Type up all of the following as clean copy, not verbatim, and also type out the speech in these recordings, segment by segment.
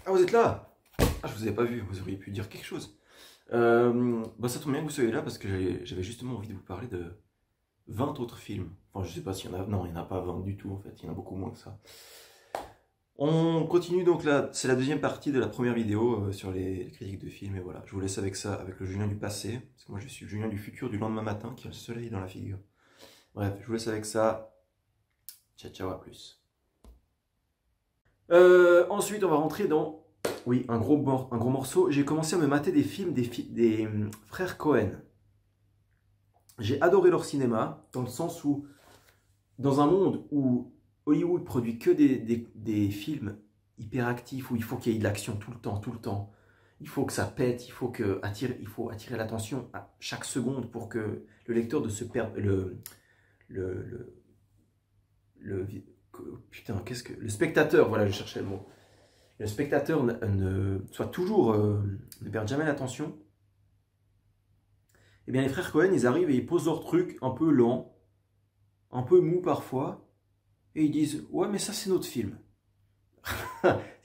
Ah, vous êtes là? Ah, je vous avais pas vu, vous auriez pu dire quelque chose. Bah, ça tombe bien que vous soyez là parce que j'avais justement envie de vous parler de 20 autres films. Enfin, je sais pas s'il y en a. Non, il n'y en a pas 20 du tout en fait, il y en a beaucoup moins que ça. On continue donc là, c'est la deuxième partie de la première vidéo sur les critiques de films. Et voilà, je vous laisse avec ça, avec le Julien du passé. Parce que moi je suis le Julien du futur du lendemain matin qui a le soleil dans la figure. Bref, je vous laisse avec ça. Ciao, ciao, à plus. Ensuite, on va rentrer dans, oui, un gros morceau. J'ai commencé à me mater des films des frères Cohen. J'ai adoré leur cinéma, dans le sens où, dans un monde où Hollywood produit que des films hyperactifs, où il faut qu'il y ait de l'action tout le temps, tout le temps. Il faut que ça pète, il faut attirer l'attention à chaque seconde pour que le lecteur de se perde, le, le, le- putain, le spectateur, voilà, je cherchais le mot. Le spectateur soit toujours, ne perde jamais l'attention. Eh bien, les frères Cohen, ils arrivent et ils posent leur truc un peu lent, un peu mou parfois, et ils disent ouais, mais ça c'est notre film.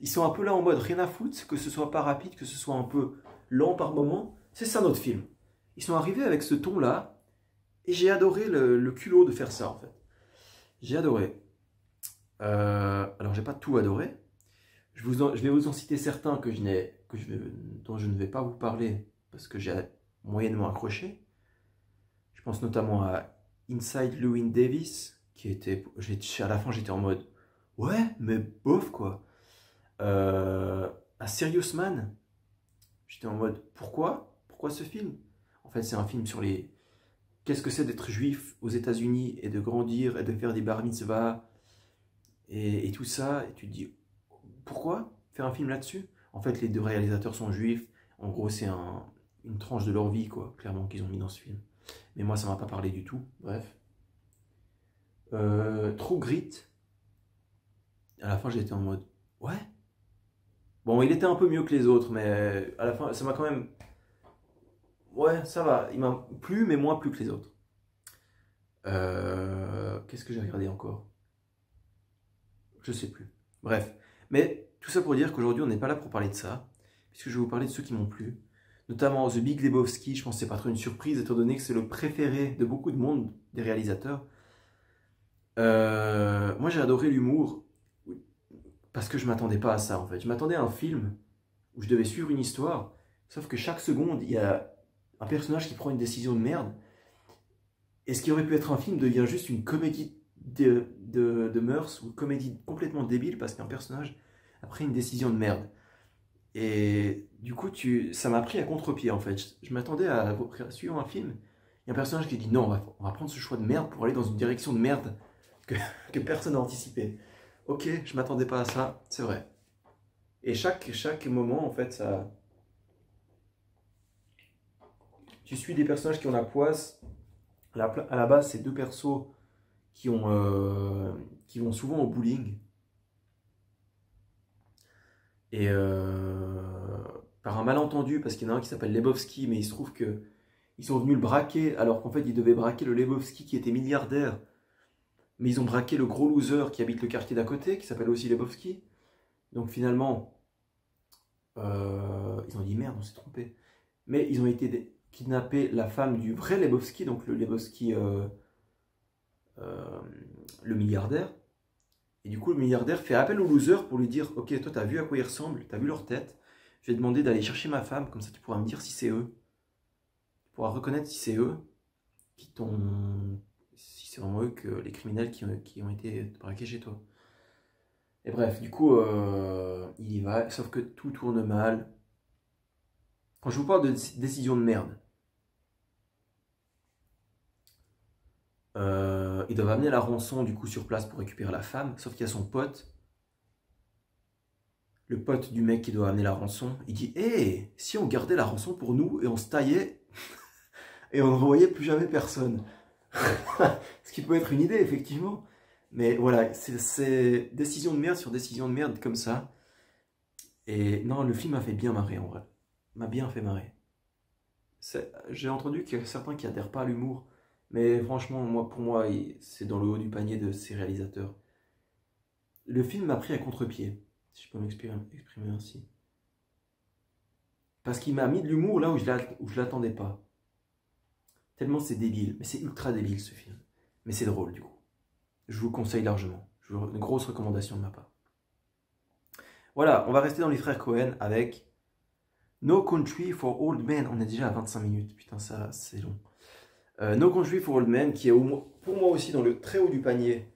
Ils sont un peu là en mode rien à foutre, que ce soit pas rapide, que ce soit un peu lent par moment, c'est ça notre film. Ils sont arrivés avec ce ton-là, et j'ai adoré le culot de faire ça en fait. J'ai adoré. Alors j'ai pas tout adoré. Je vais vous en citer certains dont je ne vais pas vous parler parce que j'ai moyennement accroché. Je pense notamment à Inside Llewyn Davis, à la fin j'étais en mode ouais, mais bof quoi. À Serious Man, j'étais en mode pourquoi? Pourquoi ce film? En fait, c'est un film sur les qu'est-ce que c'est d'être juif aux États-Unis et de grandir et de faire des bar mitzvahs et tout ça. Et tu te dis pourquoi faire un film là-dessus? En fait, les deux réalisateurs sont juifs. En gros, c'est une tranche de leur vie, quoi, clairement, qu'ils ont mis dans ce film. Mais moi, ça m'a pas parlé du tout. Bref. True Grit. À la fin, j'étais en mode ouais. Bon, il était un peu mieux que les autres, mais à la fin, ça m'a quand même. Ouais, ça va. Il m'a plu, mais moins plu que les autres. Qu'est-ce que j'ai regardé encore? Je sais plus. Bref. Mais tout ça pour dire qu'aujourd'hui, on n'est pas là pour parler de ça, puisque je vais vous parler de ceux qui m'ont plu. Notamment The Big Lebowski. Je pense que c'est pas trop une surprise, étant donné que c'est le préféré de beaucoup de monde, des réalisateurs. Moi, j'ai adoré l'humour, parce que je m'attendais pas à ça, en fait. Je m'attendais à un film où je devais suivre une histoire, sauf que chaque seconde, il y a un personnage qui prend une décision de merde, et ce qui aurait pu être un film devient juste une comédie de mœurs, ou une comédie complètement débile, parce qu'un personnage a pris une décision de merde. Et du coup, ça m'a pris à contre-pied, en fait. Je m'attendais à suivre un film, il y a un personnage qui dit non, on va prendre ce choix de merde pour aller dans une direction de merde que, que personne n'a anticipé. Ok, je m'attendais pas à ça, c'est vrai. Et chaque moment, en fait, ça. Tu suis des personnages qui ont la poisse. À la base, c'est deux persos qui vont souvent au bowling. Et par un malentendu, parce qu'il y en a un qui s'appelle Lebowski, mais il se trouve que ils sont venus le braquer, alors qu'en fait, ils devaient braquer le Lebowski qui était milliardaire. Mais ils ont braqué le gros loser qui habite le quartier d'à côté, qui s'appelle aussi Lebowski. Donc finalement, ils ont dit merde, on s'est trompé. Mais ils ont été kidnapper la femme du vrai Lebowski, donc le Lebowski, euh, le milliardaire. Et du coup, le milliardaire fait appel au loser pour lui dire ok, toi, t'as vu à quoi ils ressemblent, t'as vu leur tête. Je vais demander d'aller chercher ma femme, comme ça tu pourras me dire si c'est eux. Tu pourras reconnaître si c'est eux qui t'ont. Si c'est vraiment eux que les criminels qui ont été braqués chez toi. Et bref, du coup, il y va, sauf que tout tourne mal. Quand je vous parle de décision de merde, ils doivent amener la rançon du coup sur place pour récupérer la femme, sauf qu'il y a son pote, le pote du mec qui doit amener la rançon, il dit hé, hey, si on gardait la rançon pour nous et on se taillait et on ne revoyait plus jamais personne. Ce qui peut être une idée, effectivement. Mais voilà, c'est décision de merde sur décision de merde comme ça. Et non, le film m'a fait bien marrer en vrai. M'a bien fait marrer. J'ai entendu qu'il y a certains qui adhèrent pas à l'humour. Mais franchement, pour moi, c'est dans le haut du panier de ces réalisateurs. Le film m'a pris à contre-pied. si je peux m'exprimer ainsi. Parce qu'il m'a mis de l'humour là où je l'attendais pas. Tellement c'est débile, mais c'est ultra débile ce film. Mais c'est drôle du coup. Je vous le conseille largement. Une grosse recommandation de ma part. Voilà, on va rester dans les frères Cohen avec No Country for Old Men. On est déjà à 25 minutes, putain ça c'est long. No Country for Old Men qui est pour moi aussi dans le très haut du panier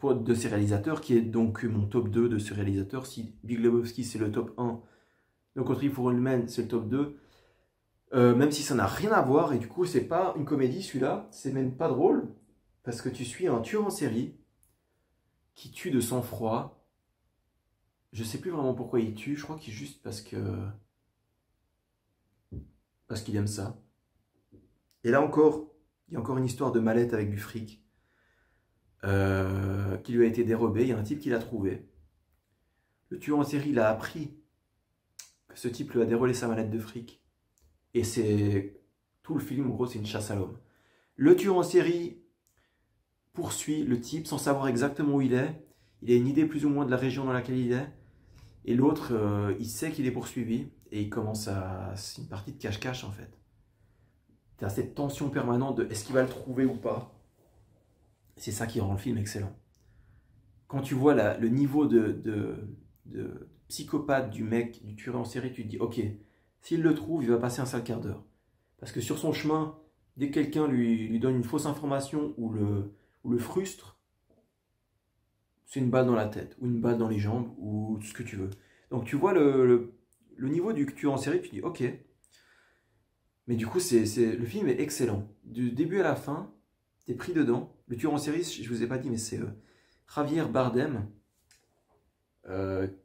de ces réalisateurs, qui est donc mon top 2 de ces réalisateurs. Si Big Lebowski c'est le top 1, No Country for Old Men c'est le top 2. Même si ça n'a rien à voir, et du coup c'est pas une comédie celui-là, c'est même pas drôle, parce que tu suis un tueur en série qui tue de sang-froid. Je sais plus vraiment pourquoi il tue, je crois qu'il est juste parce qu'il aime ça. Et là encore, il y a encore une histoire de mallette avec du fric qui lui a été dérobé, il y a un type qui l'a trouvé. Le tueur en série il a appris que ce type lui a dérobé sa mallette de fric. Et c'est tout le film, en gros, c'est une chasse à l'homme. Le tueur en série poursuit le type sans savoir exactement où il est. Il a une idée plus ou moins de la région dans laquelle il est. Et l'autre, il sait qu'il est poursuivi. Et il commence à... C'est une partie de cache-cache, en fait. Tu as cette tension permanente de est-ce qu'il va le trouver ou pas. C'est ça qui rend le film excellent. Quand tu vois le niveau de psychopathe du mec, du tueur en série, tu te dis, ok, s'il le trouve, il va passer un sale quart d'heure. Parce que sur son chemin, dès que quelqu'un lui donne une fausse information ou le frustre, c'est une balle dans la tête, ou une balle dans les jambes, ou ce que tu veux. Donc tu vois le niveau du tueur en série, tu dis ok. Mais du coup, le film est excellent. Du début à la fin, t'es pris dedans. Le tueur en série, je vous ai pas dit, mais c'est Javier Bardem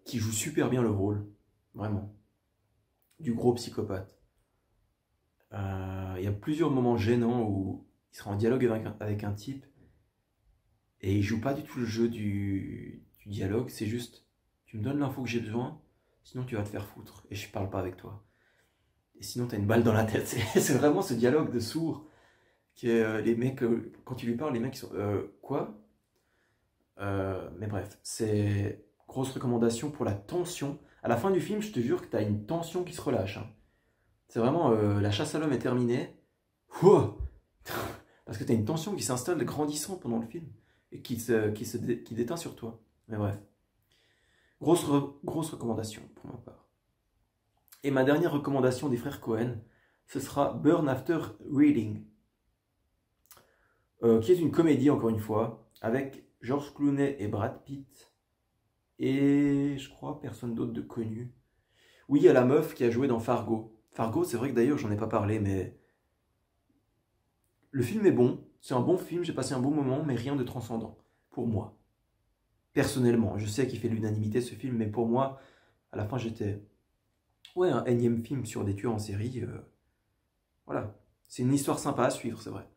qui joue super bien le rôle. Vraiment. Du gros psychopathe. Il y a plusieurs moments gênants où il sera en dialogue avec un type et il joue pas du tout le jeu du dialogue, c'est juste tu me donnes l'info que j'ai besoin, sinon tu vas te faire foutre et je parle pas avec toi. Et sinon t'as une balle dans la tête. C'est vraiment ce dialogue de sourd qui est les mecs, quand tu lui parles, les mecs ils sont quoi. Mais bref, c'est grosse recommandation pour la tension. À la fin du film, je te jure que t'as une tension qui se relâche. Hein. C'est vraiment la chasse à l'homme est terminée. Ouah parce que tu as une tension qui s'installe grandissant pendant le film et qui déteint sur toi. Mais bref. Grosse recommandation pour ma part. Et ma dernière recommandation des frères Cohen, ce sera Burn After Reading. Qui est une comédie, encore une fois, avec George Clooney et Brad Pitt. Et je crois personne d'autre de connu. Oui, il y a la meuf qui a joué dans Fargo. Fargo, c'est vrai que d'ailleurs, j'en ai pas parlé, mais le film est bon. C'est un bon film, j'ai passé un bon moment, mais rien de transcendant. Pour moi. Personnellement. Je sais qu'il fait l'unanimité ce film, mais pour moi, à la fin, j'étais... Ouais, un énième film sur des tueurs en série. Voilà. C'est une histoire sympa à suivre, c'est vrai.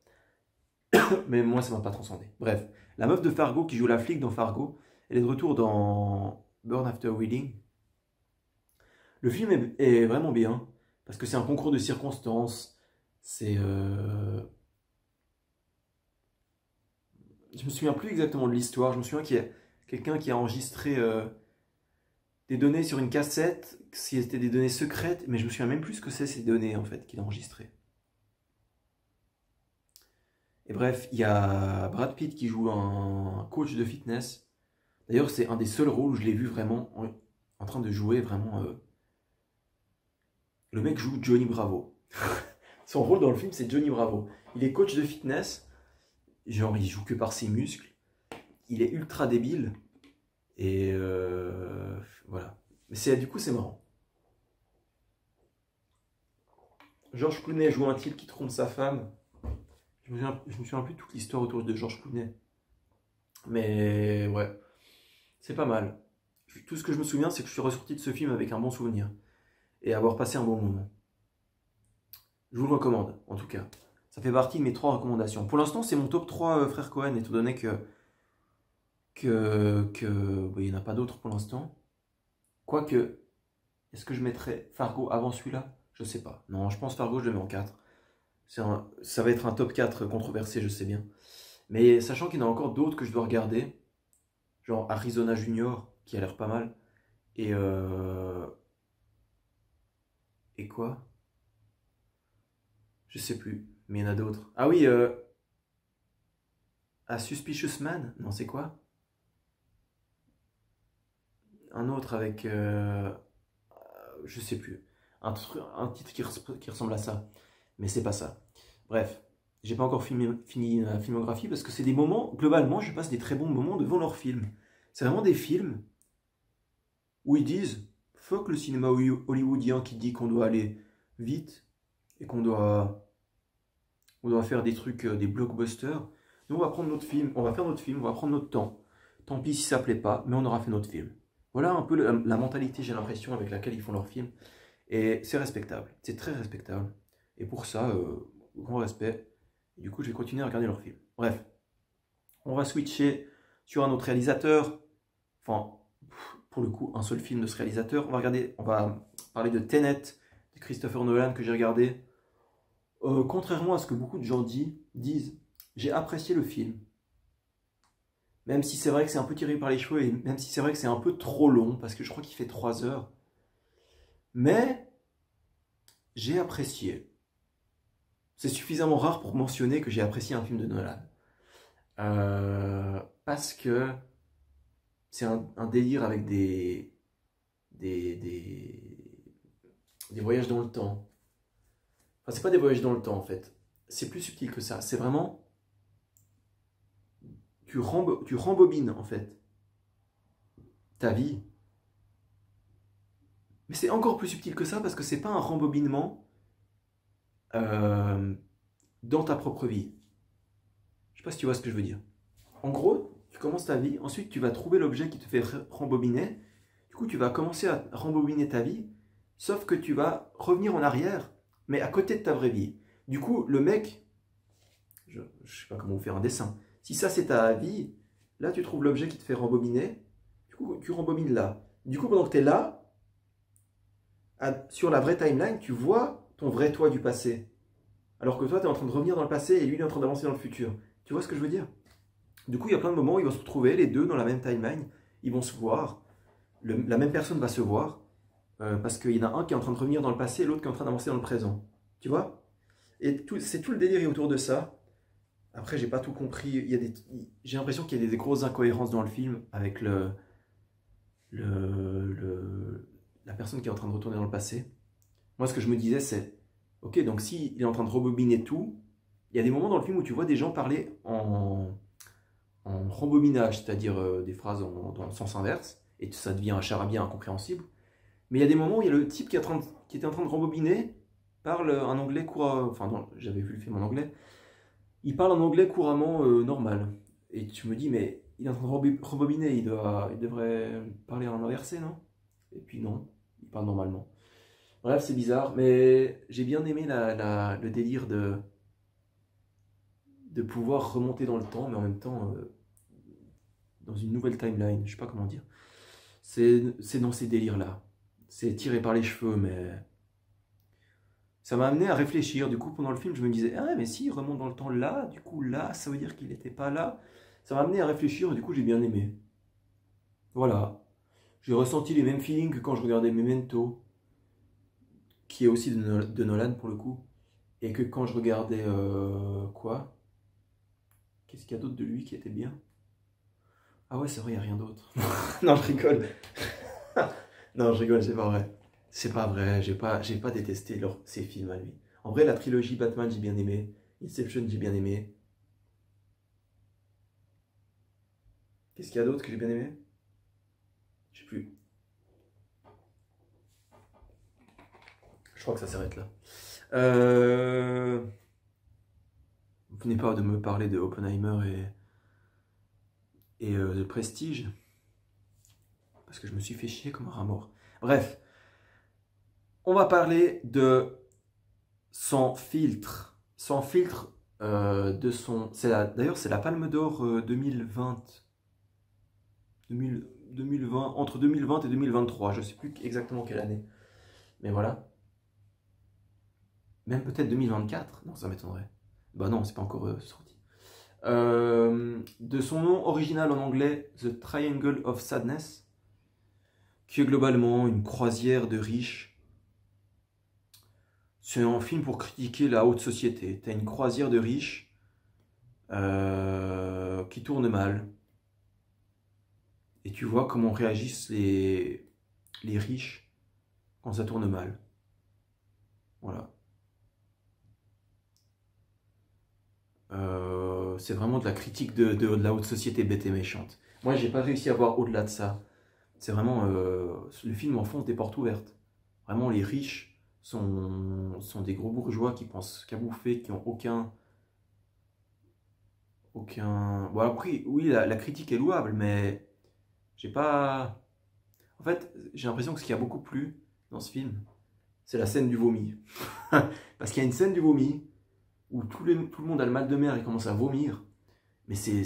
Mais moi, ça m'a pas transcendé. Bref. La meuf de Fargo qui joue la flic dans Fargo, elle est de retour dans Burn After Reading. Le film est vraiment bien. Parce que c'est un concours de circonstances. C'est... Je me souviens plus exactement de l'histoire. Je me souviens qu'il y a quelqu'un qui a enregistré des données sur une cassette, si c'était des données secrètes, mais je me souviens même plus ce que c'est ces données en fait qu'il a enregistrées. Et bref, il y a Brad Pitt qui joue un coach de fitness. D'ailleurs, c'est un des seuls rôles où je l'ai vu vraiment en train de jouer vraiment. Le mec joue Johnny Bravo. Son rôle dans le film, c'est Johnny Bravo. Il est coach de fitness. Genre, il joue que par ses muscles. Il est ultra débile. Et voilà. Mais du coup, c'est marrant. George Clooney joue un type qui trompe sa femme. Je me souviens plus de toute l'histoire autour de George Clooney. Mais ouais, c'est pas mal. Tout ce que je me souviens, c'est que je suis ressorti de ce film avec un bon souvenir. Et avoir passé un bon moment. Je vous le recommande, en tout cas. Ça fait partie de mes 3 recommandations. Pour l'instant, c'est mon top 3 frères Cohen, étant donné que il n'y en a pas d'autres pour l'instant. Quoique, est-ce que je mettrais Fargo avant celui-là? Je sais pas. Non, je pense Fargo, je le mets en 4. Ça va être un top 4 controversé, je sais bien. Mais sachant qu'il y en a encore d'autres que je dois regarder, genre Arizona Junior, qui a l'air pas mal, Et, et quoi? Je sais plus, mais il y en a d'autres. Ah oui, A Suspicious Man? Non, c'est quoi? Un autre avec... je sais plus. Un titre qui ressemble à ça. Mais c'est pas ça. Bref, j'ai pas encore fini la filmographie parce que c'est des moments, globalement, je passe des très bons moments devant leurs films. C'est vraiment des films où ils disent fuck le cinéma hollywoodien qui dit qu'on doit aller vite et on doit faire des trucs, des blockbusters. Nous, on va prendre notre film, on va faire notre film, on va prendre notre temps. Tant pis si ça plaît pas, mais on aura fait notre film. Voilà un peu la mentalité, j'ai l'impression, avec laquelle ils font leurs films. Et c'est respectable, c'est très respectable. Et pour ça, grand respect. Et du coup, je vais continuer à regarder leurs films. Bref, on va switcher sur un autre réalisateur. Enfin, pour le coup, un seul film de ce réalisateur. On va parler de Tenet, de Christopher Nolan, que j'ai regardé. Contrairement à ce que beaucoup de gens disent, j'ai apprécié le film. Même si c'est vrai que c'est un peu tiré par les cheveux et même si c'est vrai que c'est un peu trop long, parce que je crois qu'il fait 3 heures. Mais j'ai apprécié. C'est suffisamment rare pour mentionner que j'ai apprécié un film de Nolan. Parce que c'est un délire avec des, des, des voyages dans le temps. Enfin, c'est pas des voyages dans le temps en fait. C'est plus subtil que ça. C'est vraiment... Tu rembobines en fait ta vie. Mais c'est encore plus subtil que ça parce que c'est pas un rembobinement euh, dans ta propre vie. Je sais pas si tu vois ce que je veux dire. En gros, tu commences ta vie, ensuite tu vas trouver l'objet qui te fait rembobiner. Du coup, tu vas commencer à rembobiner ta vie, sauf que tu vas revenir en arrière, mais à côté de ta vraie vie. Du coup, le mec, je sais pas comment vous faire un dessin. Si ça c'est ta vie, là tu trouves l'objet qui te fait rembobiner. Du coup, tu rembobines là. Du coup, pendant que tu es là, sur la vraie timeline, tu vois ton vrai toi du passé. Alors que toi, tu es en train de revenir dans le passé et lui, il est en train d'avancer dans le futur. Tu vois ce que je veux dire? Du coup, il y a plein de moments où ils vont se retrouver, les deux, dans la même timeline. Ils vont se voir. La même personne va se voir. Parce qu'il y en a un qui est en train de revenir dans le passé et l'autre qui est en train d'avancer dans le présent. Tu vois? Et c'est tout le délire autour de ça. Après, j'ai pas tout compris. J'ai l'impression qu'il y a des grosses incohérences dans le film avec la personne qui est en train de retourner dans le passé. Moi, ce que je me disais, c'est, ok, donc s'il est en train de rebobiner tout, il y a des moments dans le film où tu vois des gens parler en rembobinage, c'est-à-dire des phrases dans le sens inverse, et ça devient un charabia incompréhensible. Mais il y a des moments où il y a le type qui était en train de rembobiner, parle un anglais couramment, enfin j'avais vu le film en anglais, il parle en anglais couramment normal. Et tu me dis, mais il est en train de rembobiner, il devrait parler en inversé, non? Et puis non, il parle normalement. Bref, c'est bizarre, mais j'ai bien aimé le délire de pouvoir remonter dans le temps, mais en même temps dans une nouvelle timeline, je sais pas comment dire. C'est dans ces délires-là. C'est tiré par les cheveux, mais ça m'a amené à réfléchir. Du coup, pendant le film, je me disais, ah mais si, il remonte dans le temps là, du coup là, ça veut dire qu'il n'était pas là. Ça m'a amené à réfléchir et du coup, j'ai bien aimé. Voilà. J'ai ressenti les mêmes feelings que quand je regardais Memento, qui est aussi de Nolan pour le coup, et que quand je regardais quoi? Qu'est-ce qu'il y a d'autre de lui qui était bien? Ah ouais, c'est vrai, il n'y a rien d'autre. Non, je rigole. Non, je rigole, c'est pas vrai. C'est pas vrai, j'ai pas détesté ses films à lui. En vrai, la trilogie Batman, j'ai bien aimé. Inception, j'ai bien aimé. Qu'est-ce qu'il y a d'autre que j'ai bien aimé? Je sais plus. Je crois que ça s'arrête là. Vous venez pas de me parler de Oppenheimer et de Prestige. Parce que je me suis fait chier comme un rat mort. Bref. On va parler de Sans filtre. Sans filtre de son... D'ailleurs, c'est la Palme d'Or 2020. 2020. Entre 2020 et 2023. Je ne sais plus exactement quelle année. Mais voilà. Même peut-être 2024. Non, ça m'étonnerait. Bah non, c'est pas encore sorti. De son nom original en anglais, The Triangle of Sadness. qui est globalement une croisière de riches. C'est un film pour critiquer la haute société. T'as une croisière de riches qui tourne mal. Et tu vois comment réagissent les riches quand ça tourne mal. Voilà. C'est vraiment de la critique de la haute société bête et méchante. Moi, j'ai pas réussi à voir au-delà de ça. C'est vraiment... le film enfonce des portes ouvertes. Vraiment, les riches sont des gros bourgeois qui pensent qu'à bouffer, qui ont aucun... Bon, après, oui, la critique est louable, mais j'ai pas... En fait, j'ai l'impression que ce qui a beaucoup plu dans ce film, c'est la scène du vomi. Parce qu'il y a une scène du vomi où tout le monde a le mal de mer et commence à vomir. Mais c'est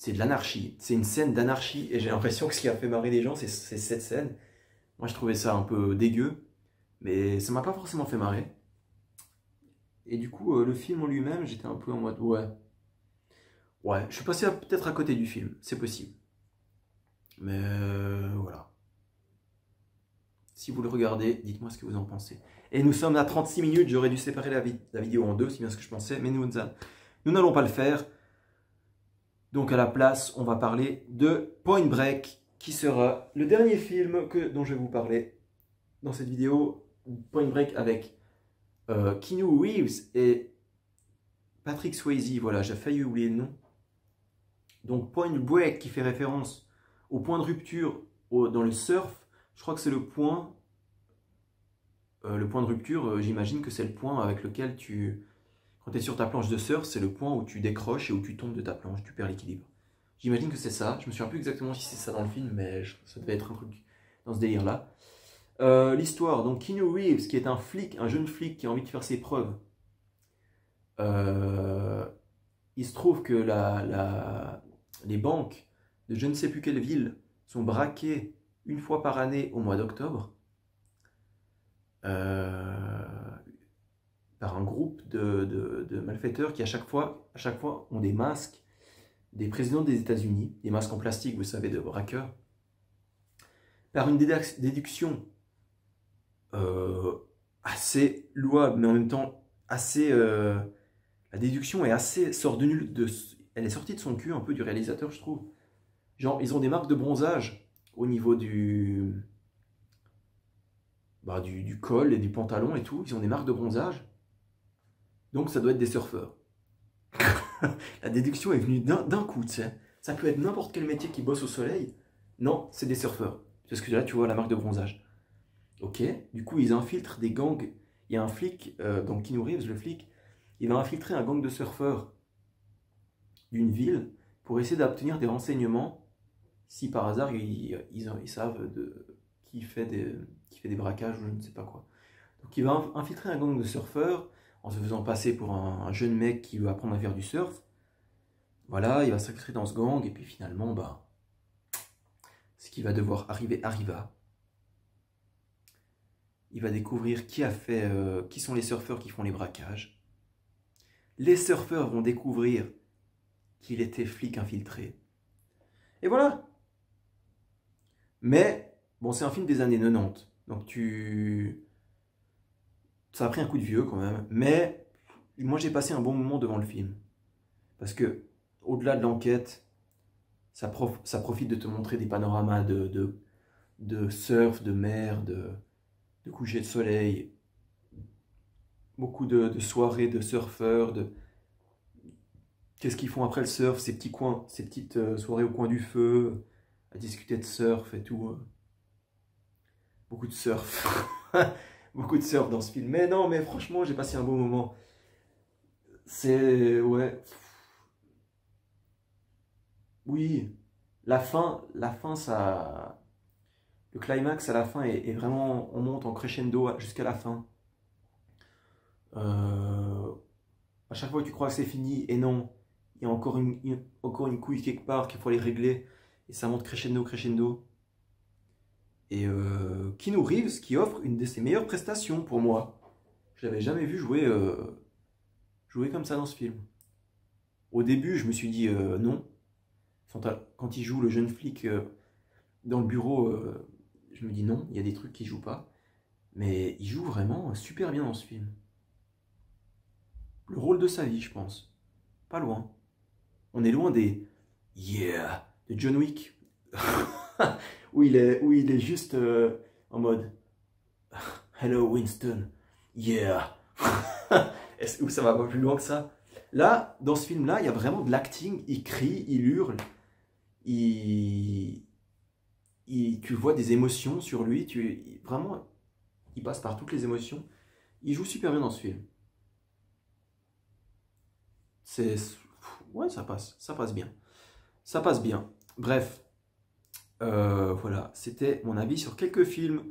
de l'anarchie. C'est une scène d'anarchie. Et j'ai l'impression que ce qui a fait marrer les gens, c'est cette scène. Moi, je trouvais ça un peu dégueu. Mais ça m'a pas forcément fait marrer. Et du coup, le film en lui-même, j'étais un peu en mode, ouais. Ouais, je suis passé peut-être à côté du film. C'est possible. Mais voilà. Si vous le regardez, dites-moi ce que vous en pensez. Et nous sommes à 36 minutes. J'aurais dû séparer la vidéo en deux, c'est bien ce que je pensais. Mais nous n'allons pas le faire. Donc à la place, on va parler de Point Break, qui sera le dernier film dont je vais vous parler dans cette vidéo. Point Break avec Keanu Reeves et Patrick Swayze. Voilà, j'ai failli oublier le nom. Donc Point Break qui fait référence au point de rupture dans le surf. Je crois que c'est le point de rupture, j'imagine que c'est le point avec lequel quand tu es sur ta planche de surf, c'est le point où tu décroches et où tu tombes de ta planche, tu perds l'équilibre. J'imagine que c'est ça. Je me souviens plus exactement si c'est ça dans le film, mais ça devait être un truc dans ce délire-là. L'histoire, donc Keanu Reeves, qui est un flic, un jeune flic qui a envie de faire ses preuves. Il se trouve que les banques de je ne sais plus quelle ville sont braquées une fois par année au mois d'octobre par un groupe de malfaiteurs qui à chaque fois ont des masques des présidents des États-Unis, des masques en plastique, vous savez, de braqueurs, par une déduction assez louable, mais en même temps assez... la déduction est assez elle est sortie de son cul un peu du réalisateur, je trouve. Genre, ils ont des marques de bronzage au niveau du col et du pantalon et tout. Ils ont des marques de bronzage. Donc, ça doit être des surfeurs. La déduction est venue d'un coup, tu sais. Ça peut être n'importe quel métier qui bosse au soleil. Non, c'est des surfeurs. Parce que là, tu vois la marque de bronzage. Ok, du coup, ils infiltrent des gangs. Il y a un flic, donc Keanu Reeves, le flic, il va infiltrer un gang de surfeurs d'une ville pour essayer d'obtenir des renseignements si par hasard ils savent qui fait des braquages ou je ne sais pas quoi. Donc il va infiltrer un gang de surfeurs en se faisant passer pour un jeune mec qui veut apprendre à faire du surf. Voilà, il va s'infiltrer dans ce gang et puis finalement, bah, ce qui va devoir arriver arriva. Il va découvrir qui sont les surfeurs qui font les braquages. Les surfeurs vont découvrir qu'il était flic infiltré. Et voilà. Mais, bon, c'est un film des années 90. Donc ça a pris un coup de vieux quand même. Mais, moi j'ai passé un bon moment devant le film. Parce que, au-delà de l'enquête, ça profite de te montrer des panoramas de surf, de mer, de coucher de soleil. Beaucoup de soirées de surfeurs, qu'est-ce qu'ils font après le surf, ces petites soirées au coin du feu, à discuter de surf et tout. Beaucoup de surf. Beaucoup de surf dans ce film. Mais non, mais franchement, j'ai passé un bon moment. Ouais. Oui. La fin, ça... Le climax à la fin est vraiment... On monte en crescendo jusqu'à la fin. À chaque fois que tu crois que c'est fini, et non, il y a encore une couille quelque part qu'il faut aller régler, et ça monte crescendo, crescendo. Et Keanu Reeves qui offre une de ses meilleures prestations pour moi. Je l'avais jamais vu jouer comme ça dans ce film. Au début, je me suis dit non. Quand il joue le jeune flic dans le bureau, je me dis non, il y a des trucs qui jouent pas. Mais il joue vraiment super bien dans ce film. Le rôle de sa vie, je pense. Pas loin. On est loin des Yeah de John Wick. où il est juste en mode Hello Winston. Yeah. Où ça va pas plus loin que ça? Là, dans ce film-là, il y a vraiment de l'acting. Il crie, il hurle. Tu vois des émotions sur lui. Vraiment, il passe par toutes les émotions. Il joue super bien dans ce film. C'est... Ouais, ça passe bien. Ça passe bien. Bref, voilà, c'était mon avis sur quelques films,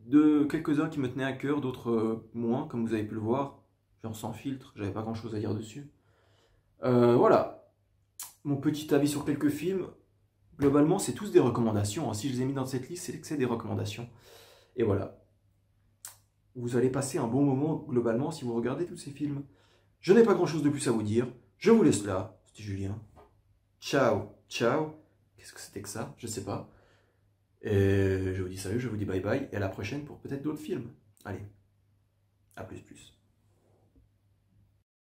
de quelques-uns qui me tenaient à cœur, d'autres moins, comme vous avez pu le voir. Genre sans filtre, j'avais pas grand-chose à dire dessus. Voilà, mon petit avis sur quelques films. Globalement, c'est tous des recommandations, hein. Si je les ai mis dans cette liste, c'est que c'est des recommandations. Et voilà. Vous allez passer un bon moment, globalement, si vous regardez tous ces films. Je n'ai pas grand-chose de plus à vous dire. Je vous laisse là. C'était Julien. Ciao, ciao. Qu'est-ce que c'était que ça? Je sais pas. Et je vous dis salut, je vous dis bye bye. Et à la prochaine pour peut-être d'autres films. Allez, à plus plus.